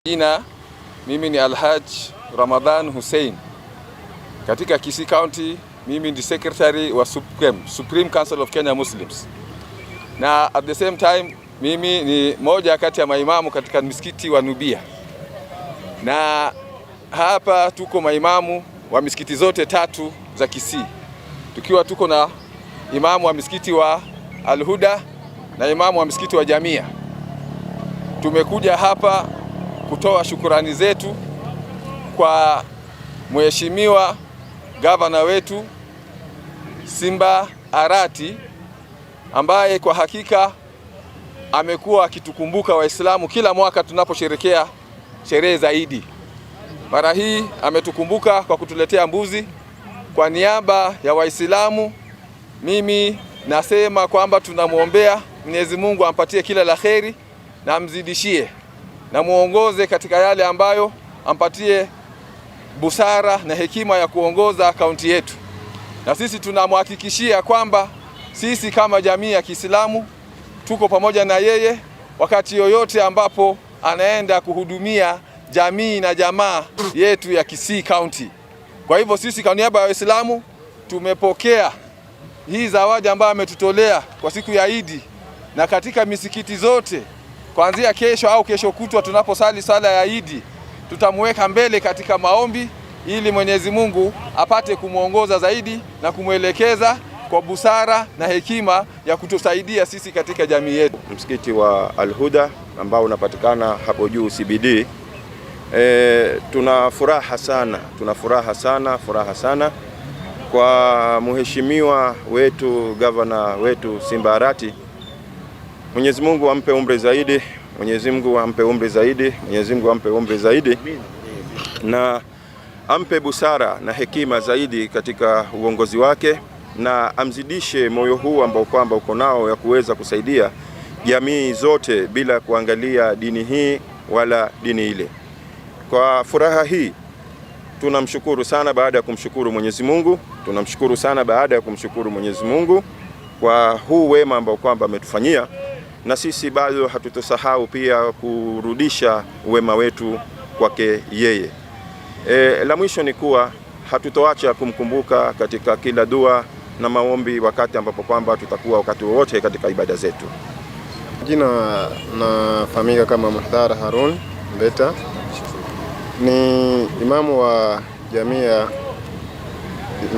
Jina mimi ni Alhaj Ramadhan Hussein. Katika Kisii County mimi ni secretary wa Supreme Council of Kenya Muslims. Na at the same time mimi ni moja kati ya maimamu katika msikiti wa Nubia. Na hapa tuko maimamu wa misikiti zote tatu za Kisii. Tukiwa tuko na imamu wa msikiti wa Al-Huda na imamu wa msikiti wa Jamia. Tumekuja hapa kutoa shukurani zetu kwa mheshimiwa gavana wetu Simba Arati, ambaye kwa hakika amekuwa akitukumbuka Waislamu kila mwaka tunaposherekea sherehe za Idi. Mara hii ametukumbuka kwa kutuletea mbuzi. Kwa niaba ya Waislamu mimi nasema kwamba tunamwombea Mwenyezi Mungu ampatie kila la kheri na amzidishie na muongoze katika yale ambayo, ampatie busara na hekima ya kuongoza kaunti yetu. Na sisi tunamhakikishia kwamba sisi kama jamii ya Kiislamu tuko pamoja na yeye wakati yoyote ambapo anaenda kuhudumia jamii na jamaa yetu ya Kisii County. Kwa hivyo sisi kwa niaba ya Waislamu tumepokea hii zawadi ambayo ametutolea kwa siku ya Idi, na katika misikiti zote kuanzia kesho au kesho kutwa tunaposali sala ya Idi tutamweka mbele katika maombi ili Mwenyezi Mungu apate kumuongoza zaidi na kumwelekeza kwa busara na hekima ya kutusaidia sisi katika jamii yetu. Msikiti wa Al-Huda ambao unapatikana hapo juu CBD, tuna furaha sana kwa mheshimiwa wetu gavana wetu Simba Arati. Mwenyezi Mungu ampe umri zaidi, Mwenyezi Mungu ampe umri zaidi na ampe busara na hekima zaidi katika uongozi wake, na amzidishe moyo huu ambao kwamba uko nao ya kuweza kusaidia jamii zote bila kuangalia dini hii wala dini ile. Kwa furaha hii tunamshukuru sana baada ya kumshukuru Mwenyezi Mungu kwa huu wema ambao kwamba ametufanyia, na sisi bado hatutosahau pia kurudisha wema wetu kwake yeye. La mwisho ni kuwa hatutoacha kumkumbuka katika kila dua na maombi wakati ambapo kwamba tutakuwa wakati wowote katika ibada zetu. Jina nafahamika kama Muhdhar Harun Mbeta, ni imamu wa jamia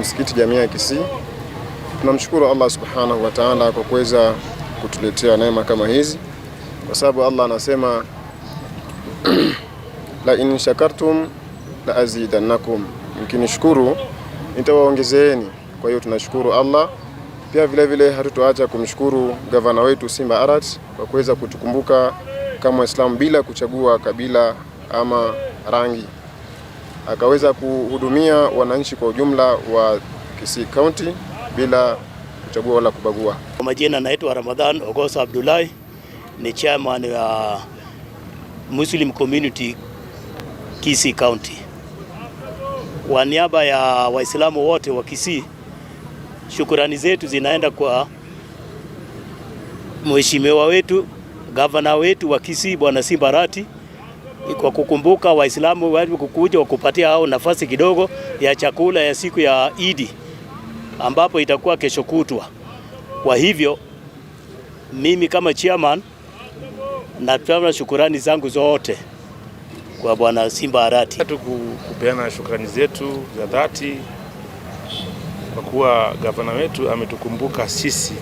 msikiti jamia ya Kisii. Tunamshukuru Allah subhanahu wa ta'ala kwa kuweza kutuletea neema kama hizi, kwa sababu Allah anasema la in shakartum la azidannakum, mkinishukuru nitawaongezeeni. Kwa hiyo tunashukuru Allah. Pia vile vile hatutoacha kumshukuru gavana wetu Simba Arati kwa kuweza kutukumbuka kama Waislamu bila kuchagua kabila ama rangi, akaweza kuhudumia wananchi kwa ujumla wa Kisii County bila kuchagua wala kubagua. Kwa majina naitwa Ramadhan Ogosa Abdullahi, ni chairman wa Muslim Community Kisii County. Kwa niaba ya Waislamu wote wa Kisii, shukrani zetu zinaenda kwa mheshimiwa wetu gavana wetu wa Kisii Bwana Simba Arati kwa kukumbuka Waislamu wale kukuja wakupatia hao nafasi kidogo ya chakula ya siku ya Idi ambapo itakuwa kesho kutwa. Kwa hivyo mimi kama chairman natoa shukrani zangu zote kwa Bwana Simba Arati. Kupeana shukrani zetu za dhati kwa kuwa gavana wetu ametukumbuka sisi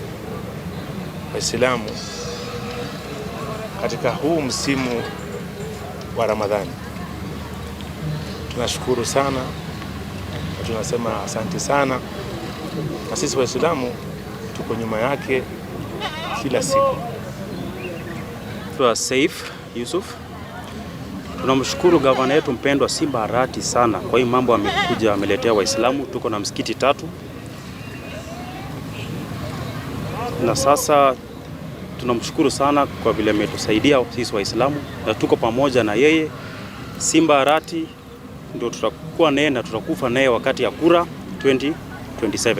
Waislamu katika huu msimu wa Ramadhani. Tunashukuru sana na tunasema asante sana, na sisi Waislamu tuko nyuma yake kila siku. Saif Yusuf, tunamshukuru gavana yetu mpendwa Simba Arati sana kwa hii mambo amekuja ameletea Waislamu. Tuko na msikiti 3 na sasa tunamshukuru sana kwa vile ametusaidia sisi Waislamu, na tuko pamoja na yeye. Simba Arati ndio tutakuwa naye na tutakufa naye wakati ya kura 2027.